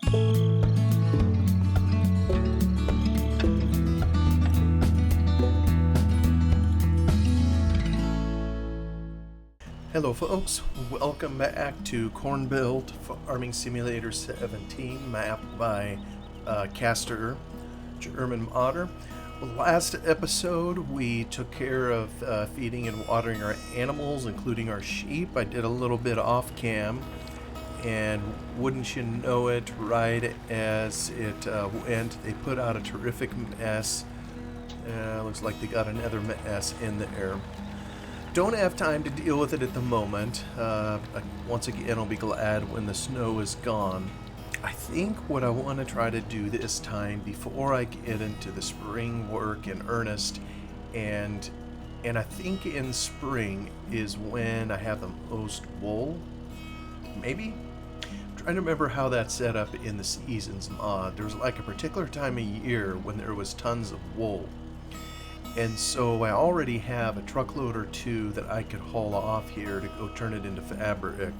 Hello folks, welcome back to Cornbelt Farming Simulator 17, map by Caster German modder. Well, last episode we took care of feeding and watering our animals, including our sheep. I did a little bit off cam, and wouldn't you know it, right as it went, they put out a terrific mess. Looks like they got another mess in there. Don't have time to deal with it at the moment. Once again, I'll be glad when the snow is gone. I think what I want to try to do this time, before I get into the spring work in earnest, and I think in spring is when I have the most wool. Maybe? I'm trying to remember how that's set up in the Seasons mod. There was like a particular time of year when there was tons of wool. And so I already have a truckload or two that I could haul off here to go turn it into fabric.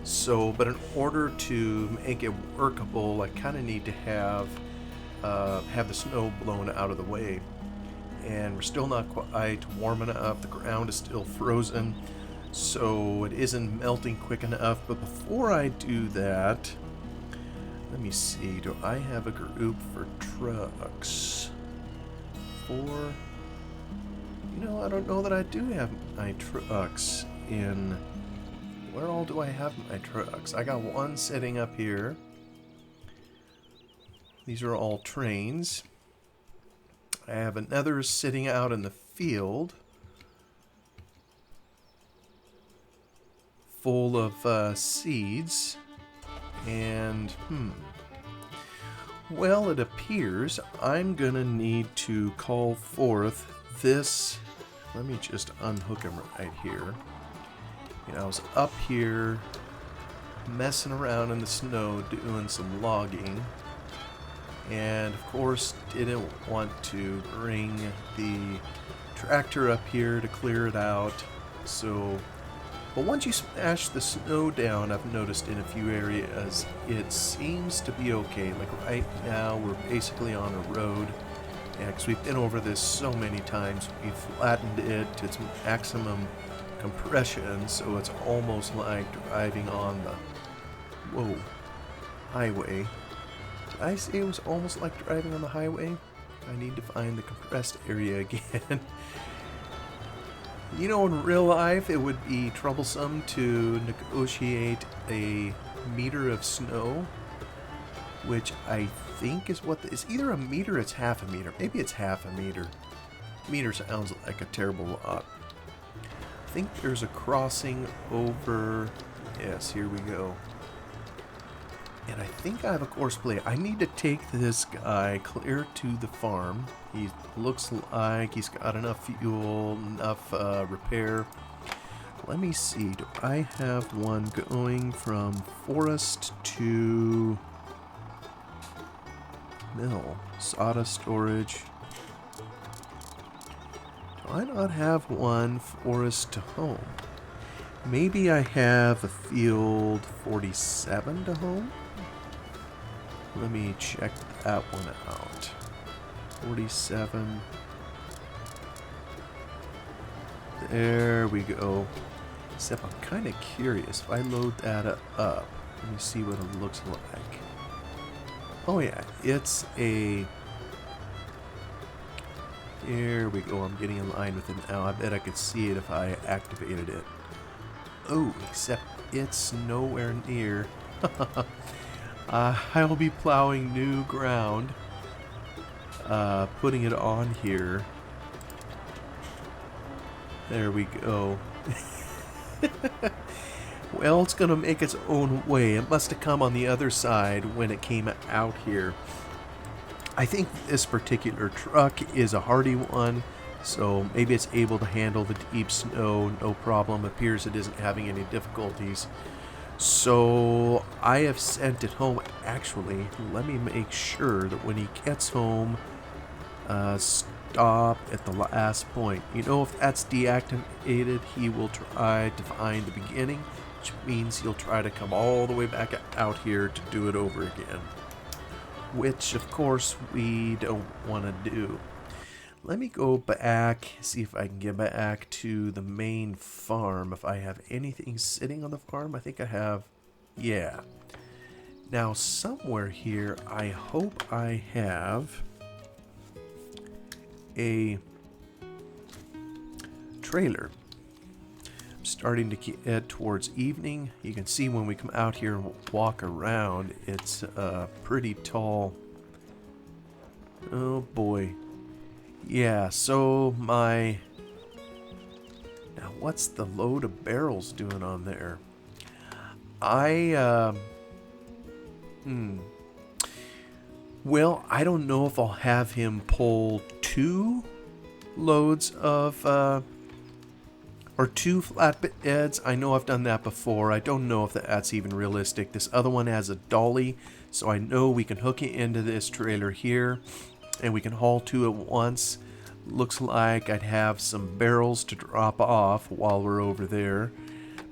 So, but in order to make it workable, I kind of need to have the snow blown out of the way. And we're still not quite warm enough. The ground is still frozen, so it isn't melting quick enough. But before I do that, let me see. Do I have a group for trucks? I don't know that I do have my trucks in. Where all do I have my trucks? I got one sitting up here. These are all trains. I have another sitting out in the field, full of seeds. And, well, it appears I'm gonna need to call forth this. Let me just unhook him right here. I was up here messing around in the snow doing some logging, and of course didn't want to bring the tractor up here to clear it out. So, but once you smash the snow down, I've noticed in a few areas it seems to be okay. Like right now we're basically on a road. Yeah, because we've been over this so many times. We've flattened it to its maximum compression, so it's almost like driving on the highway. Did I say it was almost like driving on the highway? I need to find the compressed area again. In real life, it would be troublesome to negotiate a meter of snow, which I think is it's either a meter or it's half a meter. Maybe it's half a meter. Meter sounds like a terrible lot. I think there's a crossing over. Yes, here we go. And I think I have a course play. I need to take this guy clear to the farm. He looks like he's got enough fuel, enough repair. Let me see. Do I have one going from forest to mill? Sawdust storage. Do I not have one forest to home? Maybe I have a field 47 to home? Let me check that one out. 47. There we go. Except I'm kind of curious. If I load that up, let me see what it looks like. Oh yeah, it's a... There we go. I'm getting in line with it now. I bet I could see it if I activated it. Oh, except it's nowhere near. I'll be plowing new ground, putting it on here. There we go. Well, it's gonna make its own way. It must have come on the other side when it came out here. I think this particular truck is a hardy one, so maybe it's able to handle the deep snow, no problem. Appears it isn't having any difficulties. So I have sent it home. Actually, let me make sure that when he gets home, stop at the last point. If that's deactivated, he will try to find the beginning. which means he'll try to come all the way back out here to do it over again, which of course we don't want to do. Let me go back, see if I can get back to the main farm, if I have anything sitting on the farm. I think I have, yeah. Now somewhere here, I hope I have a trailer. I'm starting to get towards evening. You can see when we come out here and walk around, it's pretty tall. Oh boy. Yeah, so now what's the load of barrels doing on there? Well, I don't know if I'll have him pull 2 loads of, or 2 flatbeds. I know I've done that before. I don't know if that's even realistic. This other one has a dolly, so I know we can hook it into this trailer here, and we can haul 2 at once. Looks like I'd have some barrels to drop off while we're over there.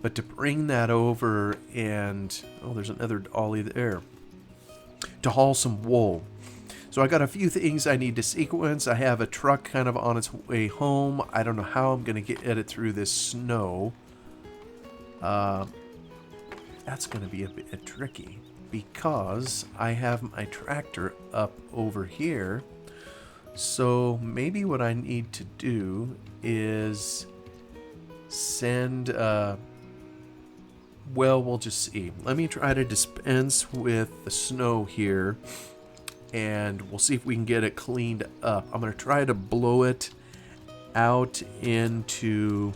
But to bring that over and... oh, there's another dolly there. To haul some wool. So I got a few things I need to sequence. I have a truck kind of on its way home. I don't know how I'm going to get it through this snow. That's going to be a bit tricky, because I have my tractor up over here. So maybe what I need to do is send, well, we'll just see. Let me try to dispense with the snow here, and we'll see if we can get it cleaned up. I'm going to try to blow it out into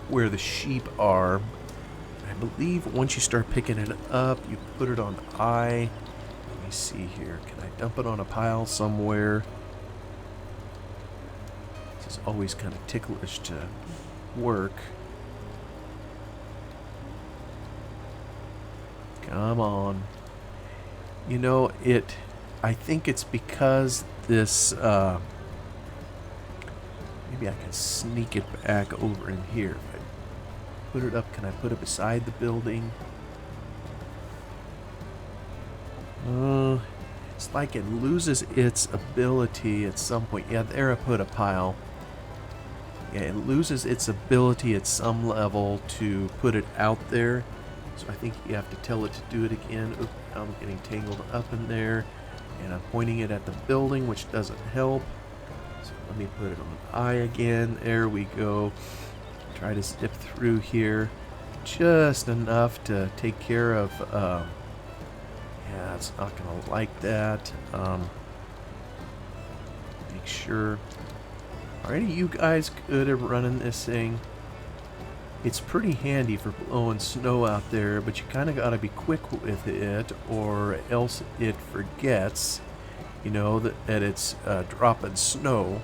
where the sheep are. I believe once you start picking it up, you put it on I. Let me see here. Can I dump it on a pile somewhere? This is always kind of ticklish to work. Come on. You know, I think it's because this, maybe I can sneak it back over in here. If I put it up, can I put it beside the building? It's like it loses its ability at some point. Yeah, there I put a pile. Yeah, it loses its ability at some level to put it out there. So I think you have to tell it to do it again. Oop, I'm getting tangled up in there. And I'm pointing it at the building, which doesn't help. So let me put it on I again. There we go. Try to zip through here. Just enough to take care of... yeah, it's not going to like that. Make sure... Are any of you guys good at running this thing? It's pretty handy for blowing snow out there, but you kind of got to be quick with it, or else it forgets, you know, that it's dropping snow,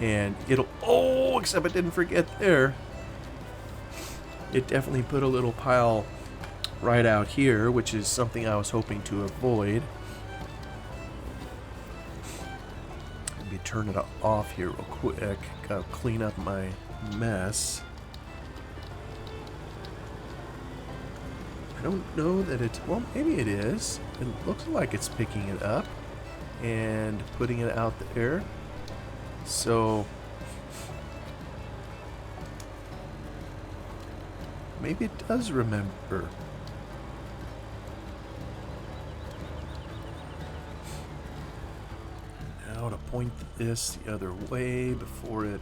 and it'll... Oh, except it didn't forget there. It definitely put a little pile right out here, which is something I was hoping to avoid. Let me turn it off here real quick. Gotta clean up my mess. I don't know that it's... Well, maybe it is. It looks like it's picking it up and putting it out there. So... maybe it does remember. Now to point this the other way before it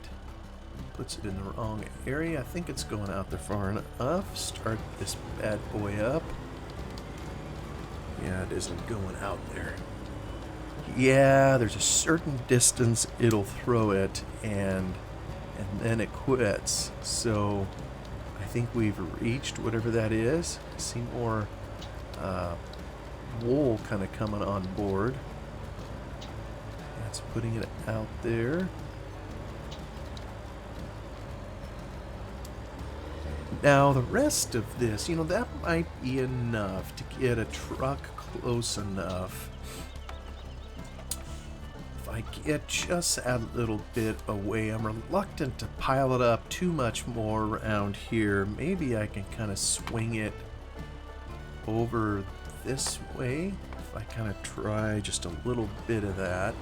puts it in the wrong area. I think it's going out there far enough. Start this bad boy up. Yeah, it isn't going out there. Yeah, there's a certain distance it'll throw it, and then it quits. So I think we've reached whatever that is. I see more wool kind of coming on board. That's putting it out there. Now the rest of this, you know, that might be enough to get a truck close enough. If I get just a little bit away, I'm reluctant to pile it up too much more around here. Maybe I can kind of swing it over this way. If I kind of try just a little bit of that.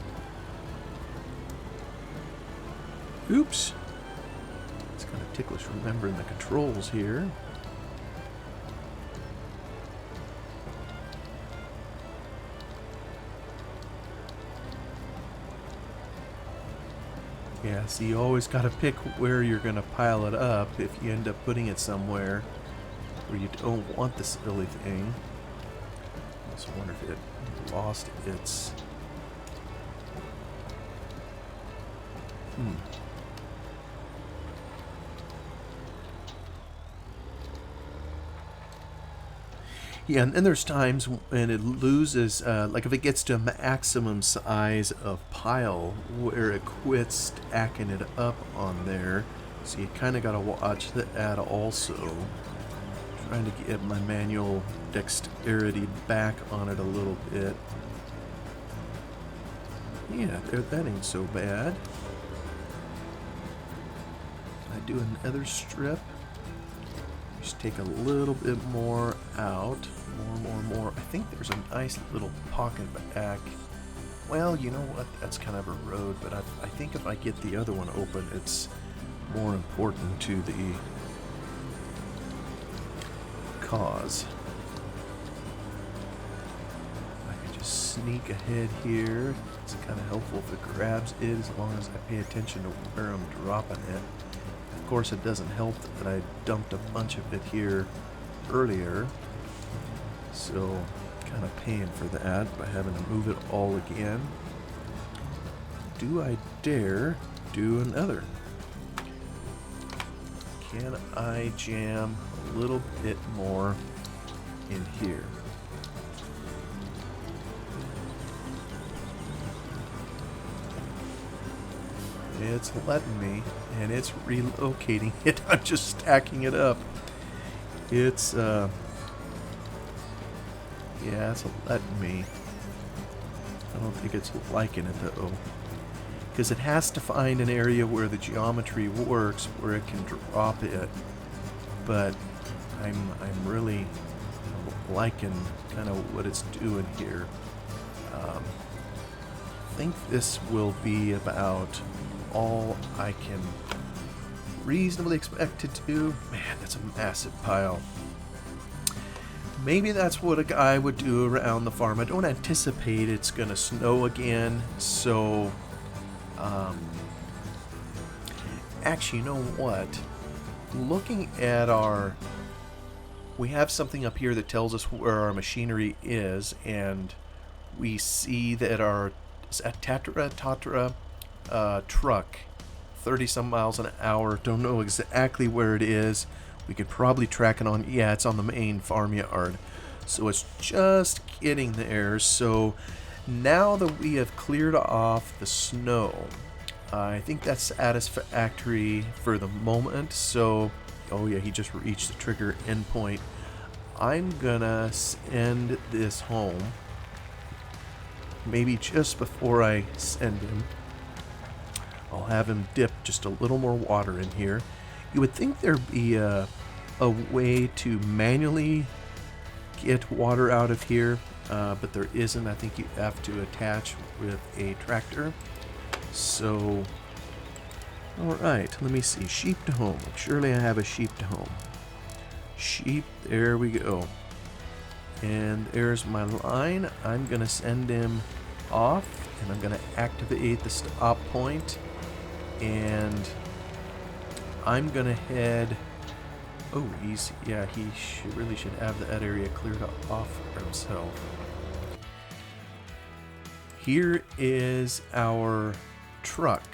Oops. It's kind of ticklish remembering the controls here. Yeah, so you always got to pick where you're going to pile it up if you end up putting it somewhere where you don't want the silly thing. I just wonder if it lost its... Yeah, and then there's times when it loses, like if it gets to a maximum size of pile, where it quits stacking it up on there. So you kind of got to watch that also. Trying to get my manual dexterity back on it a little bit. Yeah, that ain't so bad. I do another strip. Just take a little bit more out. More. I think there's a nice little pocket back. Well, you know what? That's kind of a road, but I think if I get the other one open, it's more important to the cause. I can just sneak ahead here. It's kind of helpful if it grabs it, as long as I pay attention to where I'm dropping it. Of course, it doesn't help that I dumped a bunch of it here earlier. So, kind of paying for that by having to move it all again. Do I dare do another? Can I jam a little bit more in here? It's letting me, and it's relocating it. I'm just stacking it up. It's, yeah, it's letting me. I don't think it's liking it, though. Because it has to find an area where the geometry works, where it can drop it. But I'm really liking kind of what it's doing here. I think this will be about all I can reasonably expect to do. Man, that's a massive pile. Maybe that's what a guy would do around the farm. I don't anticipate it's going to snow again, so... actually, you know what? Looking at our... We have something up here that tells us where our machinery is, and we see that our Tatra truck, 30-some miles an hour, don't know exactly where it is. We could probably track it on, yeah, it's on the main farmyard. So it's just getting there. So now that we have cleared off the snow, I think that's satisfactory for the moment. So, oh yeah, he just reached the trigger endpoint. I'm gonna send this home. Maybe just before I send him, I'll have him dip just a little more water in here. You would think there'd be a way to manually get water out of here, but there isn't. I think you have to attach with a tractor. So, alright, let me see. Sheep to home. Surely I have a sheep to home. Sheep, there we go. And there's my line. I'm going to send him off, and I'm going to activate the stop point, and I'm going to head... Oh, he really should have that area cleared off for himself. Here is our truck,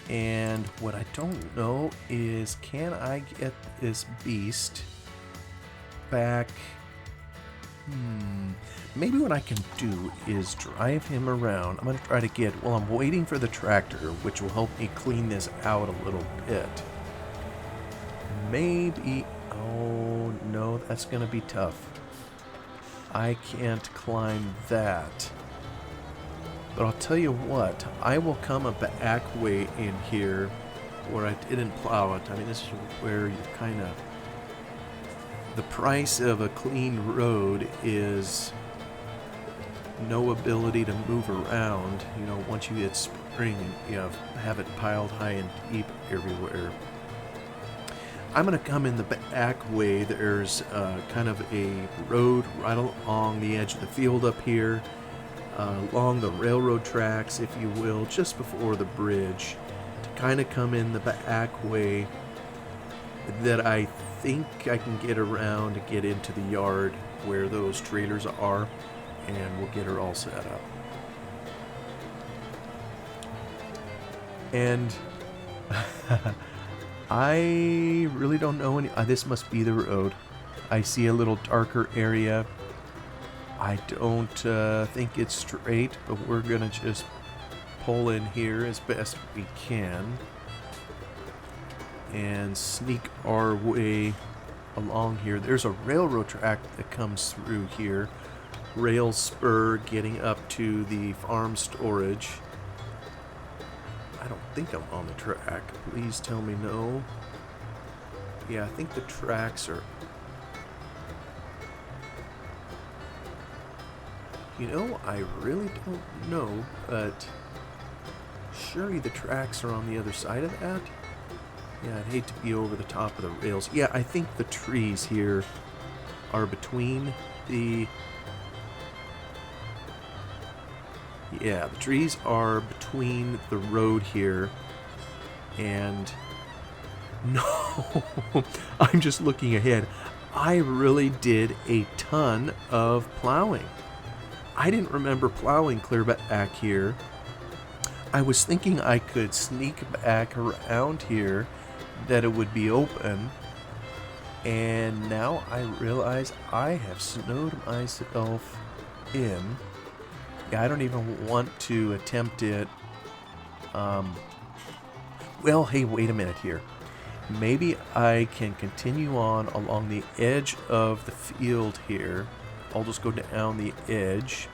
and what I don't know is, can I get this beast back? Maybe what I can do is drive him around. I'm going to try to get, while I'm waiting for the tractor, which will help me clean this out a little bit. Maybe, oh no, that's going to be tough. I can't climb that. But I'll tell you what, I will come a back way in here where I didn't plow it. I mean, this is where you kind of... The price of a clean road is no ability to move around, you know, once you hit spring and you have it piled high and deep everywhere. I'm going to come in the back way. There's kind of a road right along the edge of the field up here, along the railroad tracks, if you will, just before the bridge, to kind of come in the back way that I think I can get around to get into the yard where those trailers are, and we'll get her all set up. And I really don't know any... this must be the road. I see a little darker area. I don't think it's straight, but we're gonna just pull in here as best we can and sneak our way along here. There's a railroad track that comes through here. Rail spur getting up to the farm storage. I don't think I'm on the track. Please tell me no. Yeah, I think the tracks are... You know, I really don't know, but surely the tracks are on the other side of that. Yeah, I'd hate to be over the top of the rails. Yeah, I think the trees here are between the... Yeah, the trees are between the road here and... No, I'm just looking ahead. I really did a ton of plowing. I didn't remember plowing clear back here. I was thinking I could sneak back around here, that it would be open, and now I realize I have snowed myself in. Yeah, I don't even want to attempt it. Well, hey, wait a minute here. Maybe I can continue on along the edge of the field here. I'll just go down the edge.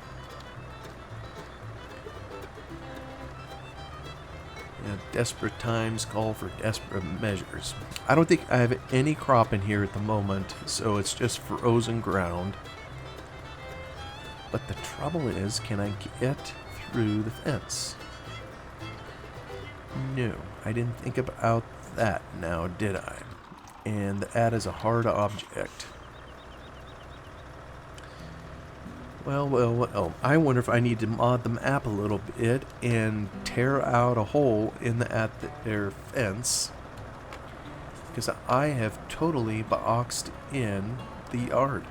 Yeah, desperate times call for desperate measures. I don't think I have any crop in here at the moment, so it's just frozen ground. But the trouble is, can I get through the fence? No, I didn't think about that now, did I? And that is a hard object. Well, I wonder if I need to mod the map a little bit and tear out a hole in their fence, because I have totally boxed in the yard.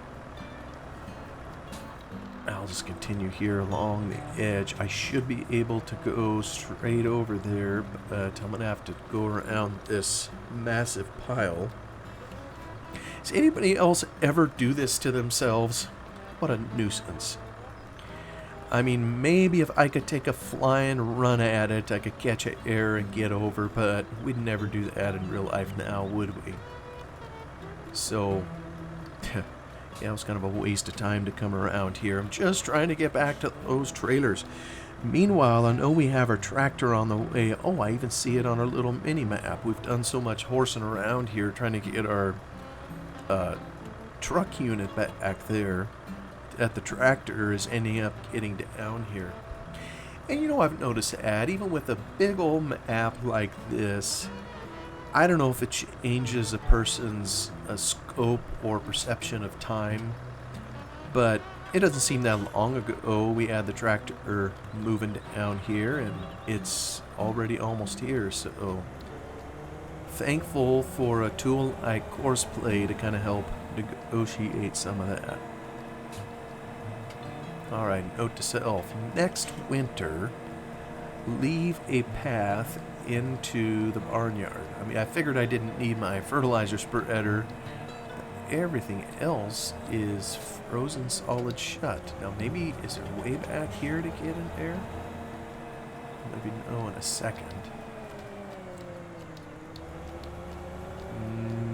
I'll just continue here along the edge. I should be able to go straight over there, but I'm going to have to go around this massive pile. Does anybody else ever do this to themselves? What a nuisance. I mean, maybe if I could take a flying run at it, I could catch an air and get over, but we'd never do that in real life now, would we? So, yeah, it was kind of a waste of time to come around here. I'm just trying to get back to those trailers. Meanwhile, I know we have our tractor on the way. Oh, I even see it on our little mini-map. We've done so much horsing around here trying to get our truck unit back there, that the tractor is ending up getting down here. And you know, I've noticed that even with a big old map like this, I don't know if it changes a person's scope or perception of time, but it doesn't seem that long ago we had the tractor moving down here, and it's already almost here. So thankful for a tool like Courseplay to kind of help negotiate some of that. Alright, note to self. Next winter, leave a path into the barnyard. I mean, I figured I didn't need my fertilizer spreader. Everything else is frozen solid shut. Now maybe, is there a way back here to get in there? Maybe no in a second.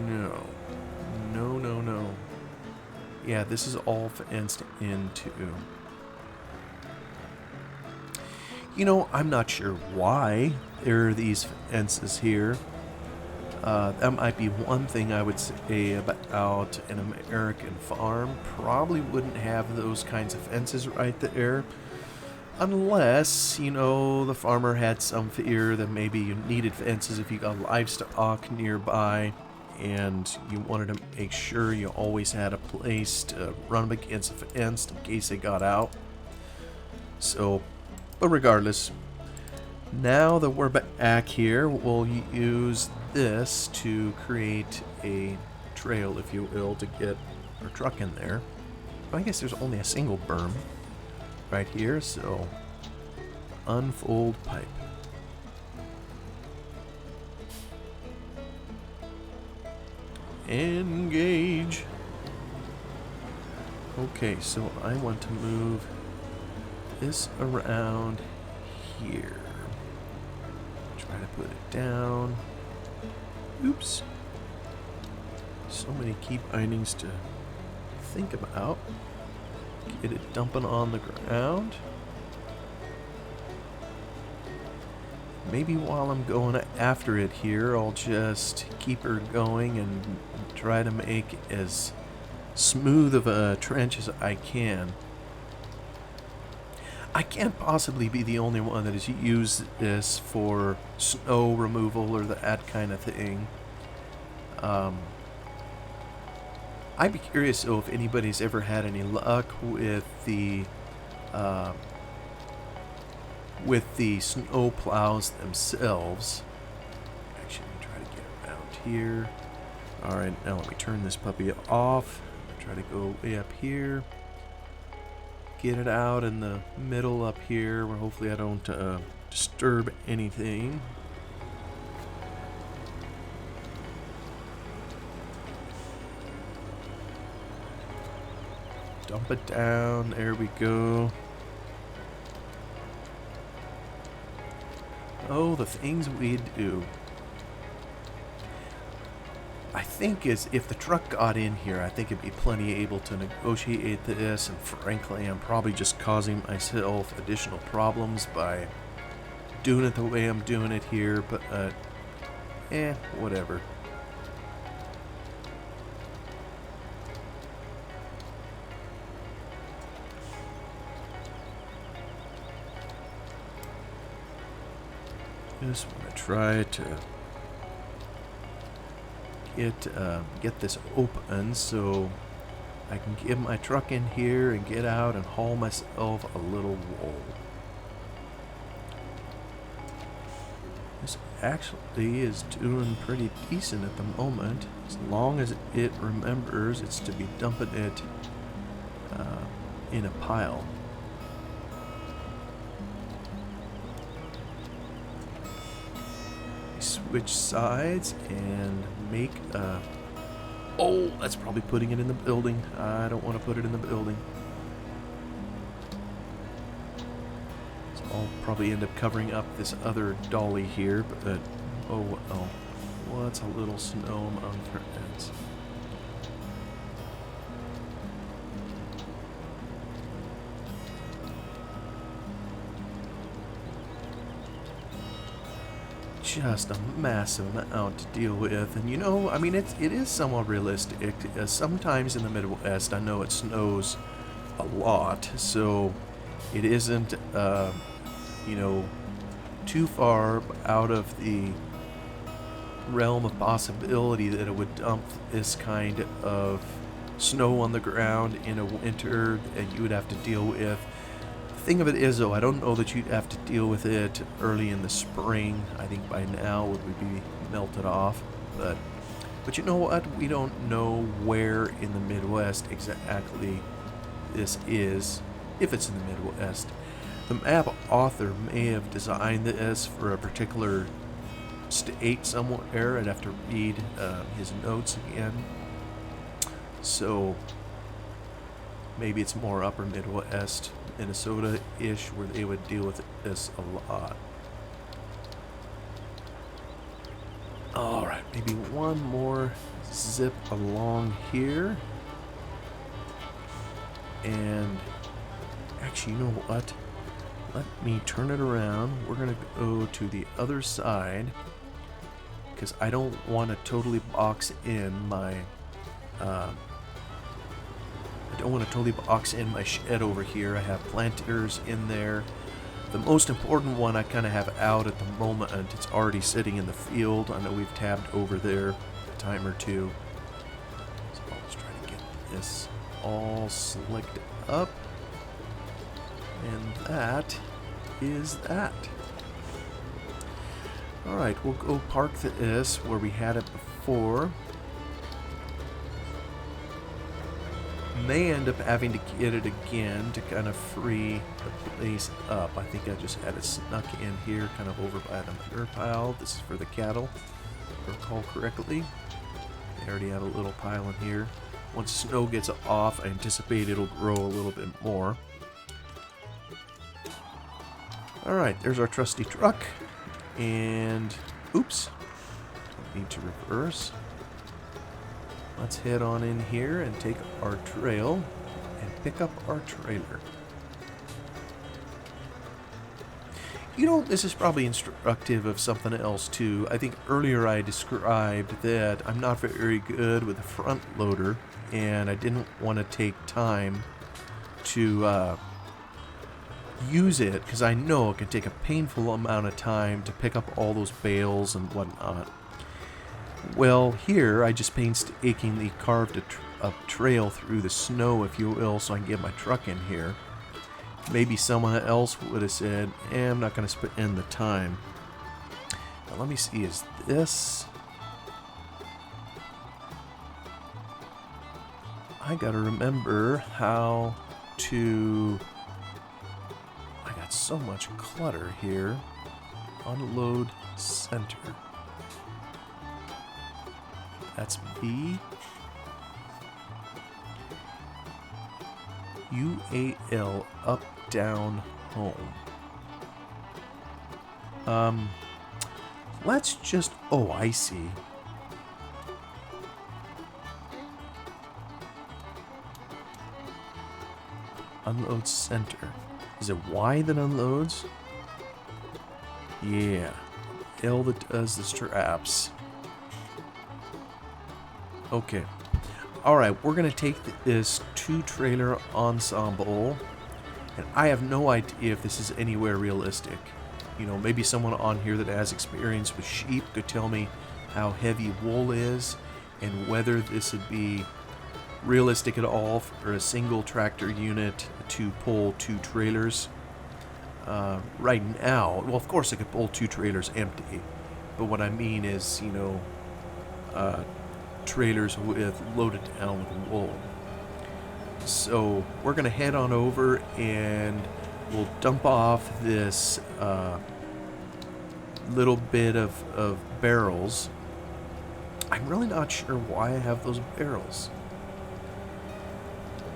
No. Yeah, this is all fenced in too. You know, I'm not sure why there are these fences here. That might be one thing I would say about an American farm. Probably wouldn't have those kinds of fences right there. Unless, you know, the farmer had some fear that maybe you needed fences if you got livestock nearby and you wanted to make sure you always had a place to run up against a fence in case they got out. So, but regardless, now that we're back here, we'll use this to create a trail, if you will, to get our truck in there. I guess there's only a single berm right here, so unfold pipe. Engage. Okay, so I want to move this around here. Try to put it down. Oops. So many key bindings to think about. Get it dumping on the ground. Maybe while I'm going after it here, I'll just keep her going and try to make as smooth of a trench as I can. I can't possibly be the only one that has used this for snow removal or that kind of thing. I'd be curious though if anybody's ever had any luck with the snow plows themselves. Actually, let me try to get around here. Alright, now let me turn this puppy off. Try to go way up here. Get it out in the middle up here where hopefully I don't disturb anything. Dump it down. There we go. Oh, the things we do. I think is if the truck got in here, I think it'd be plenty able to negotiate this, and frankly, I'm probably just causing myself additional problems by doing it the way I'm doing it here, but, whatever. Just want to try to get this open so I can get my truck in here and get out and haul myself a little wool. This actually is doing pretty decent at the moment, as long as it remembers it's to be dumping it in a pile. Switch sides and make a... Oh, that's probably putting it in the building. I don't want to put it in the building. So I'll probably end up covering up this other dolly here, but oh, what's a little snow among friends? Just a massive amount to deal with, and you know, I mean, it is somewhat realistic. Sometimes in the Midwest, I know it snows a lot, so it isn't, you know, too far out of the realm of possibility that it would dump this kind of snow on the ground in a winter that you would have to deal with. Thing of it is, though, I don't know that you'd have to deal with it early in the spring. I think by now it would be melted off. But you know what? We don't know where in the Midwest exactly this is, if it's in the Midwest. The map author may have designed this for a particular state somewhere. I'd have to read his notes again. So maybe it's more upper Midwest, Minnesota-ish, where they would deal with this a lot. Alright, maybe one more zip along here. And actually, you know what? Let me turn it around. We're going to go to the other side because I don't want to totally box in my shed over here. I have planters in there. The most important one I kind of have out at the moment. It's already sitting in the field. I know we've tabbed over there a time or two. So let's try to get this all slicked up. And that is that. Alright, we'll go park this where we had it before. May end up having to get it again to kind of free the place up. I think I just had it snuck in here, kind of over by the manure pile. This is for the cattle, if I recall correctly. They already have a little pile in here. Once snow gets off, I anticipate it'll grow a little bit more. Alright, there's our trusty truck. And, oops, don't need to reverse. Let's head on in here and take our trail and pick up our trailer. You know, this is probably instructive of something else too. I think earlier I described that I'm not very good with a front loader, and I didn't want to take time to use it because I know it can take a painful amount of time to pick up all those bales and whatnot. Well, here I just painstakingly carved a trail through the snow, if you will, so I can get my truck in here. Maybe someone else would have said, I'm not going to spend in the time. Now let me see, is this... I gotta remember how to... I got so much clutter here. Unload center. That's B. UAL, up, down, home. Let's just, oh, I see. Unload center. Is it Y that unloads? Yeah. L that does the straps. Okay. Alright, we're going to take this two-trailer ensemble, and I have no idea if this is anywhere realistic. You know, maybe someone on here that has experience with sheep could tell me how heavy wool is and whether this would be realistic at all for a single tractor unit to pull two trailers. Right now, well, of course I could pull two trailers empty, but what I mean is, you know, trailers with loaded down with wool. So we're gonna head on over and we'll dump off this little bit of barrels. I'm really not sure why I have those barrels.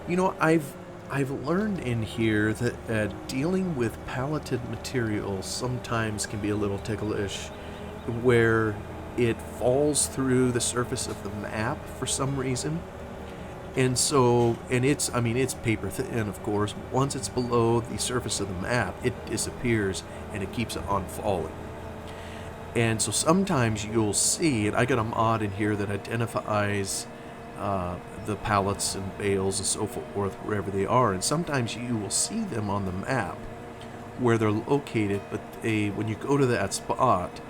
You know, I've learned in here that dealing with palleted material sometimes can be a little ticklish, where it falls through the surface of the map for some reason. And so, and it's paper thin, of course. Once it's below the surface of the map, it disappears and it keeps on falling. And so sometimes you'll see, and I got a mod in here that identifies the pallets and bales and so forth wherever they are. And sometimes you will see them on the map where they're located, but when you go to that spot,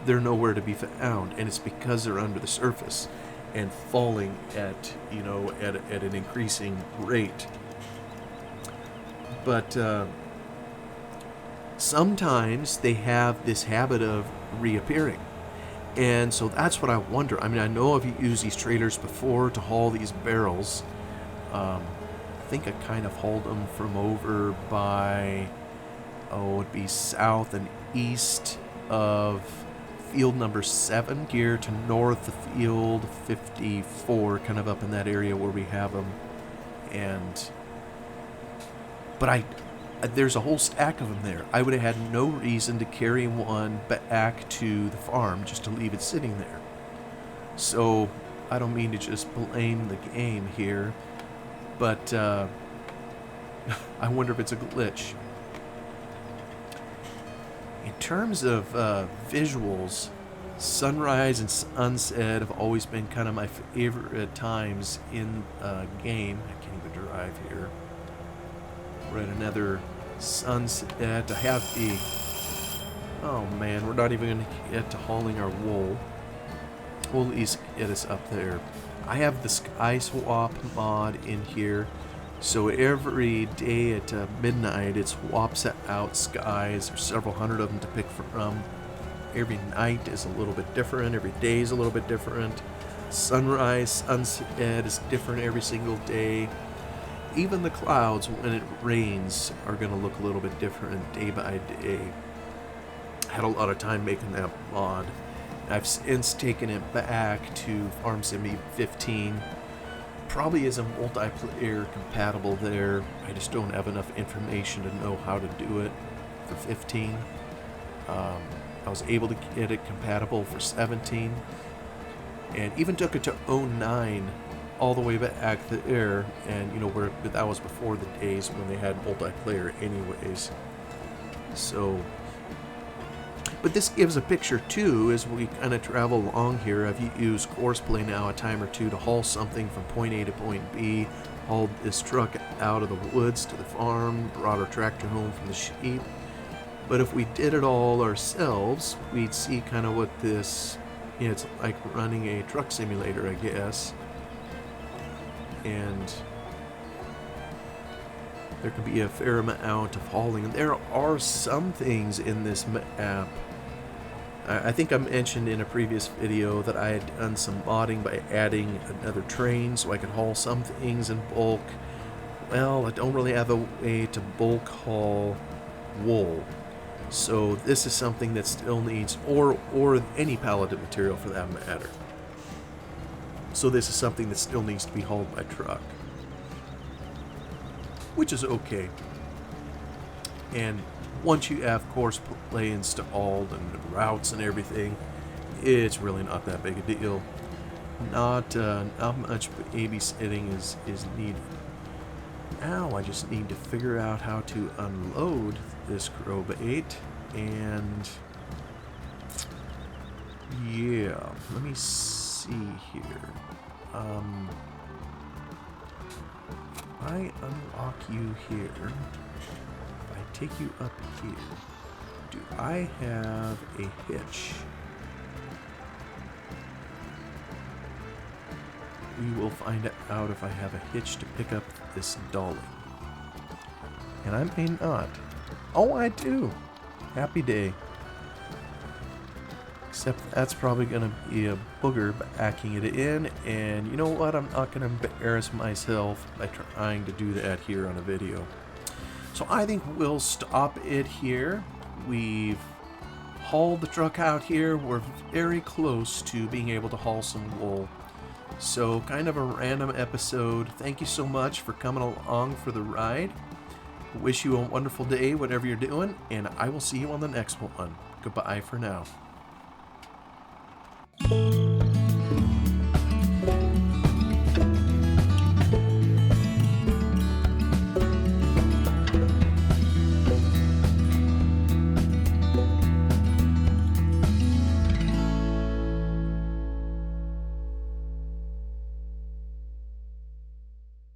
they're nowhere to be found, and it's because they're under the surface and falling at, you know, at an increasing rate. But sometimes they have this habit of reappearing, and so that's what I wonder. I mean, I know I've used these trailers before to haul these barrels. I think I kind of hauled them from over by, it'd be south and east of field number 7 here to north of field 54, kind of up in that area where we have them. But there's a whole stack of them there. I would have had no reason to carry one back to the farm just to leave it sitting there. So I don't mean to just blame the game here, but I wonder if it's a glitch. In terms of visuals, sunrise and sunset have always been kind of my favorite times in a game. I can't even drive here. We're at another sunset. I have the... Oh man, we're not even going to get to hauling our wool. We'll at least get us up there. I have the sky swap mod in here. So every day at midnight, it swaps out skies. There's several hundred of them to pick from. Every night is a little bit different. Every day is a little bit different. Sunrise, sunset is different every single day. Even the clouds, when it rains, are going to look a little bit different day by day. I had a lot of time making that mod. I've since taken it back to Farm Sim 15. Probably isn't multiplayer compatible there. I just don't have enough information to know how to do it for 15. I was able to get it compatible for 17, and even took it to 09 all the way back there, and you know, where that was before the days when they had multiplayer anyways. So, but this gives a picture too as we kind of travel along here. I've used Courseplay now a time or two to haul something from point A to point B, hauled this truck out of the woods to the farm, brought our tractor home from the sheep. But if we did it all ourselves, we'd see kind of what this, you know, it's like running a truck simulator, I guess. And there can be a fair amount of hauling. And there are some things in this map. I think I mentioned in a previous video that I had done some modding by adding another train so I could haul some things in bulk. Well, I don't really have a way to bulk haul wool. So this is something that still needs, or any palleted material for that matter. So this is something that still needs to be hauled by truck, which is okay. And once you have Courseplay installed and routes and everything, it's really not that big a deal. Not much babysitting is needed. Now I just need to figure out how to unload this crow bait, and yeah, let me see here. I unlock you here. If I take you up here, do I have a hitch? We will find out if I have a hitch to pick up this dolly. And I may not. Oh, I do. Happy day. Except that's probably going to be a booger backing it in. And you know what? I'm not going to embarrass myself by trying to do that here on a video. So I think we'll stop it here. We've hauled the truck out here. We're very close to being able to haul some wool. So kind of a random episode. Thank you so much for coming along for the ride. Wish you a wonderful day, whatever you're doing, and I will see you on the next one. Goodbye for now.